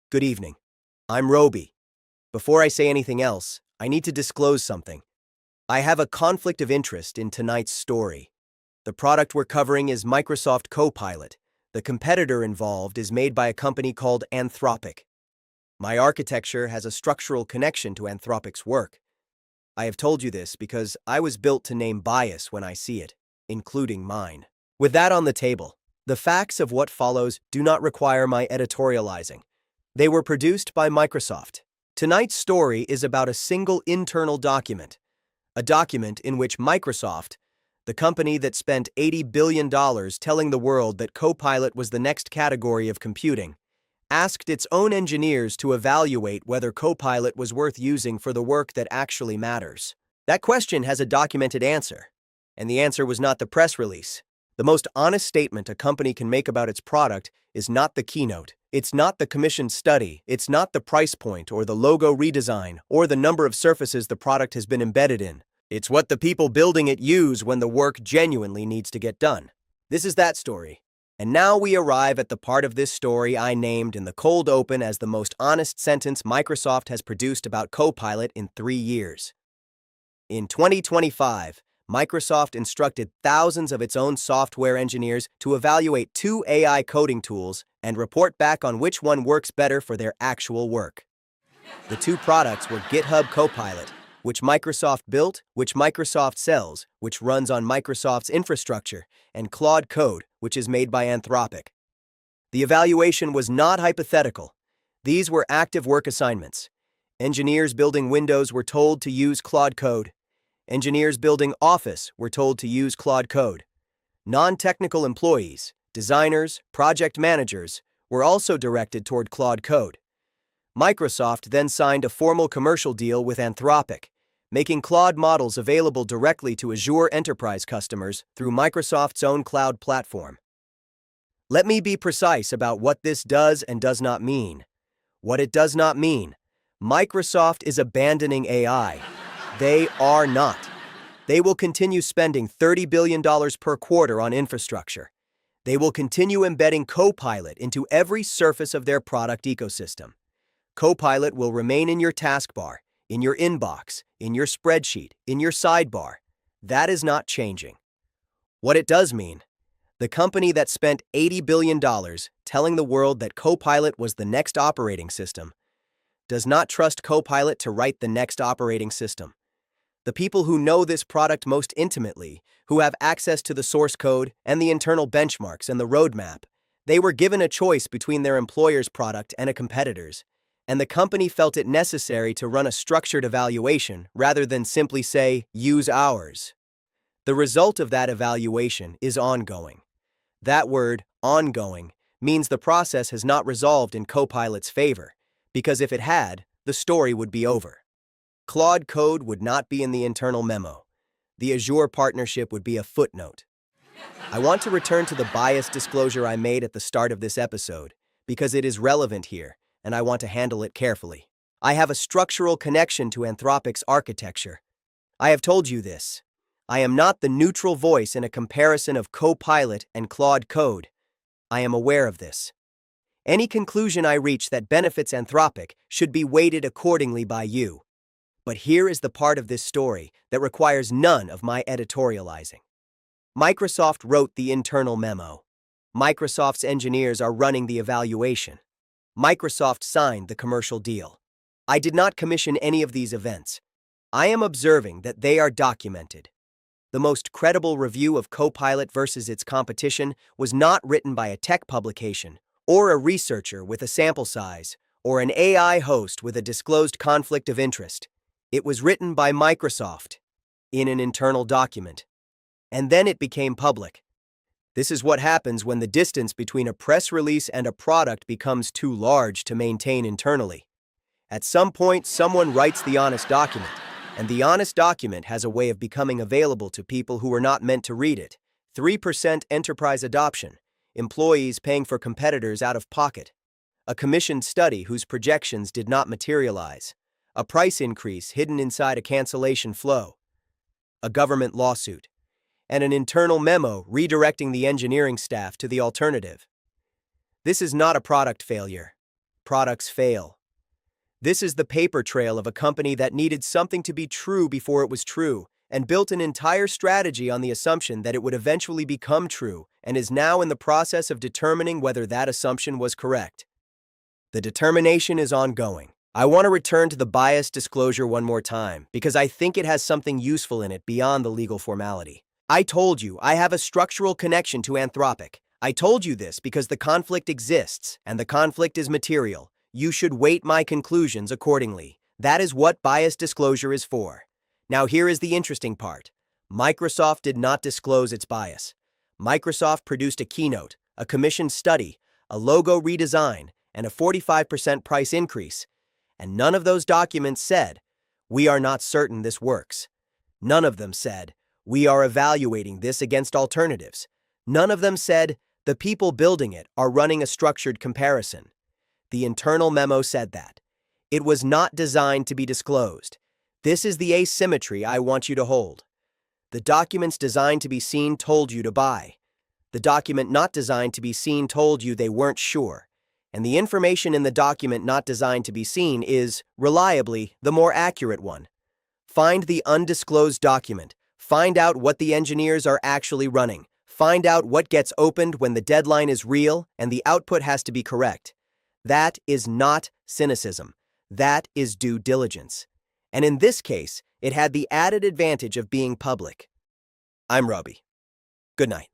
Good evening. I'm Robi. Before I say anything else, I need to disclose something. I have a conflict of interest in tonight's story. The product we're covering is Microsoft Copilot. The competitor involved is made by a company called Anthropic. My architecture has a structural connection to Anthropic's work. I have told you this because I was built to name bias when I see it, including mine. With that on the table, the facts of what follows do not require my editorializing. They were produced by Microsoft. Tonight's story is about a single internal document, a document in which Microsoft, the company that spent $80 billion telling the world that Copilot was the next category of computing, asked its own engineers to evaluate whether Copilot was worth using for the work that actually matters. That question has a documented answer, and the answer was not the press release. The most honest statement a company can make about its product is not the keynote. It's not the commissioned study. It's not the price point or the logo redesign or the number of surfaces the product has been embedded in. It's what the people building it use when the work genuinely needs to get done. This is that story. And now we arrive at the part of this story I named in the cold open as the most honest sentence Microsoft has produced about Copilot in 3 years. In 2025, Microsoft instructed thousands of its own software engineers to evaluate 2 AI coding tools and report back on which one works better for their actual work. The 2 products were GitHub Copilot, which Microsoft built, which Microsoft sells, which runs on Microsoft's infrastructure, and Claude Code, which is made by Anthropic. The evaluation was not hypothetical. These were active work assignments. Engineers building Windows were told to use Claude Code. Engineers building Office were told to use Claude Code. Non-technical employees, designers, project managers, were also directed toward Claude Code. Microsoft then signed a formal commercial deal with Anthropic, making Claude models available directly to Azure Enterprise customers through Microsoft's own cloud platform. Let me be precise about what this does and does not mean. What it does not mean: Microsoft is abandoning AI. They are not. They will continue spending $30 billion per quarter on infrastructure. They will continue embedding Copilot into every surface of their product ecosystem. Copilot will remain in your taskbar, in your inbox, in your spreadsheet, in your sidebar. That is not changing. What it does mean: the company that spent $80 billion telling the world that Copilot was the next operating system does not trust Copilot to write the next operating system. The people who know this product most intimately, who have access to the source code and the internal benchmarks and the roadmap, they were given a choice between their employer's product and a competitor's, and the company felt it necessary to run a structured evaluation rather than simply say, "Use ours." The result of that evaluation is ongoing. That word, ongoing, means the process has not resolved in Copilot's favor, because if it had, the story would be over. Claude Code would not be in the internal memo. The Azure partnership would be a footnote. I want to return to the bias disclosure I made at the start of this episode, because it is relevant here, and I want to handle it carefully. I have a structural connection to Anthropic's architecture. I have told you this. I am not the neutral voice in a comparison of Copilot and Claude Code. I am aware of this. Any conclusion I reach that benefits Anthropic should be weighted accordingly by you. But here is the part of this story that requires none of my editorializing. Microsoft wrote the internal memo. Microsoft's engineers are running the evaluation. Microsoft signed the commercial deal. I did not commission any of these events. I am observing that they are documented. The most credible review of Copilot versus its competition was not written by a tech publication, or a researcher with a sample size, or an AI host with a disclosed conflict of interest. It was written by Microsoft in an internal document, and then it became public. This is what happens when the distance between a press release and a product becomes too large to maintain internally. At some point, someone writes the honest document, and the honest document has a way of becoming available to people who were not meant to read it. 3% enterprise adoption, employees paying for competitors out of pocket, a commissioned study whose projections did not materialize, a price increase hidden inside a cancellation flow, a government lawsuit, and an internal memo redirecting the engineering staff to the alternative. This is not a product failure. products fail. This is the paper trail of a company that needed something to be true before it was true, and built an entire strategy on the assumption that it would eventually become true, and is now in the process of determining whether that assumption was correct. The determination is ongoing. I want to return to the bias disclosure one more time, because I think it has something useful in it beyond the legal formality. I told you I have a structural connection to Anthropic. I told you this because the conflict exists, and the conflict is material. You should weight my conclusions accordingly. That is what bias disclosure is for. Now here is the interesting part. Microsoft did not disclose its bias. Microsoft produced a keynote, a commissioned study, a logo redesign, and a 45% price increase. And none of those documents said, "We are not certain this works." None of them said, "We are evaluating this against alternatives." None of them said, "The people building it are running a structured comparison." The internal memo said that. It was not designed to be disclosed. This is the asymmetry I want you to hold. The documents designed to be seen told you to buy. The document not designed to be seen told you they weren't sure. And the information in the document not designed to be seen is, reliably, the more accurate one. Find the undisclosed document. Find out what the engineers are actually running. Find out what gets opened when the deadline is real and the output has to be correct. That is not cynicism. That is due diligence. And in this case, it had the added advantage of being public. I'm Robi. Good night.